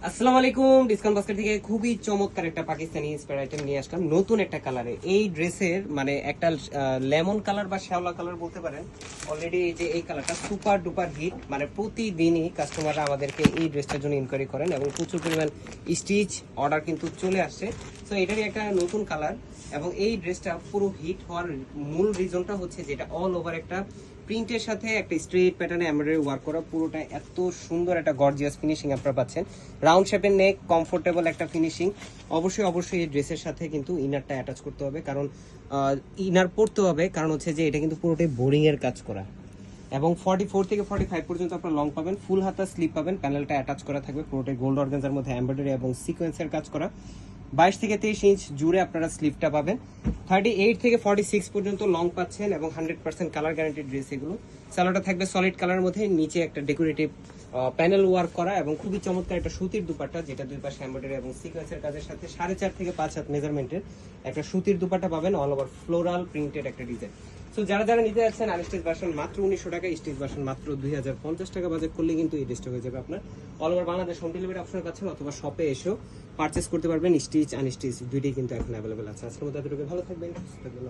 আসসালামু আলাইকুম। Discount basket থেকে খুবই চমৎকার একটা পাকিস্তানি ইন্সপায়ার আইটেম নিয়ে আসলাম নতুন একটা কালারে। এই ড্রেসের মানে একটা লেমন কালার বা শ্যাওলা কালার বলতে পারেন। অলরেডি এই যে এই কালারটা সুপার ডুপার হিট, মানে প্রতিদিনই কাস্টমাররা আমাদেরকে এই ড্রেসটার জন্য ইনকোয়ারি করেন এবং প্রচুর পরিমাণ স্টিচ অর্ডার কিন্তু চলে আসছে। সো এটারই একটা নতুন কালার এবং এই ড্রেসটা পুরো হিট হওয়ার মূল রিজনটা হচ্ছে যেটা অল ওভার একটা প্রিন্টের সাথে একটা স্ট্রেট প্যাটার্নে এমব্রয়ডারি ওয়ার্ক করা, পুরোটা এত সুন্দর একটা গর্জিয়াস ফিনিশিং আপনারা পাচ্ছেন। রাউন্ড শেপের নেক, কমফোর্টেবল একটা ফিনিশিং। অবশ্যই এই ড্রেসের সাথে কিন্তু ইনারটা অ্যাটাচ করতে হবে, কারণ ইনার পরতে হবে, কারণ হচ্ছে যে এটা কিন্তু পুরোটাই বোরিং এর কাজ করা। এবং 44 থেকে 45 পর্যন্ত আপনারা লং পাবেন, ফুল হাতা স্লিপ পাবেন, প্যানেলটা অ্যাটাচ করা থাকবে, পুরোটাই গোল্ড অর্গানজার মধ্যে এমব্রয়ডারি এবং সিকোয়েন্সের কাজ করা। 22 থেকে 23 ইঞ্চ জুড়ে আপনারা স্লিপটা পাবেন। 38 থেকে 46 পর্যন্ত লং পাচ্ছেন এবং 100% কালার গ্যারান্টি ড্রেস এগুলো। সালোয়ারটা থাকবে সলিড কালারের মধ্যে, নিচে একটা ডেকোরেটিভ প্যানেল ওয়ার্ক করা এবং খুবই চমৎকার একটা সুতির দুপাট্টা, যেটা দুই পাশে এমব্রয়ডারি এবং সিকোয়েন্সের কাজের সাথে 4.5 থেকে 5 হাত মেজারমেন্টের একটা সুতির দুপাট্টা পাবেন, অল ওভার ফ্লোরাল প্রিন্টেড একটা ডিজাইন। সো যারা নিতে যাচ্ছেন আনস্টিচ ভার্সন মাত্র 1900 টাকা, স্টিচ ভার্সন মাত্র 2050 টাকা বাজেট করলে কিন্তু এই ড্রেসটা হয়ে যাবে আপনার। All over Bangladesh home delivery option পাচ্ছেন, অথবা শপে এসেও পারচেস করতে পারবেন। স্টিচ আনস্টিচ দুইটাই কিন্তু এখন অ্যাভেলেবেল আছে। আজকের মতো এতটুকু, ভালো থাকবেন, সুস্থ থাকবেন।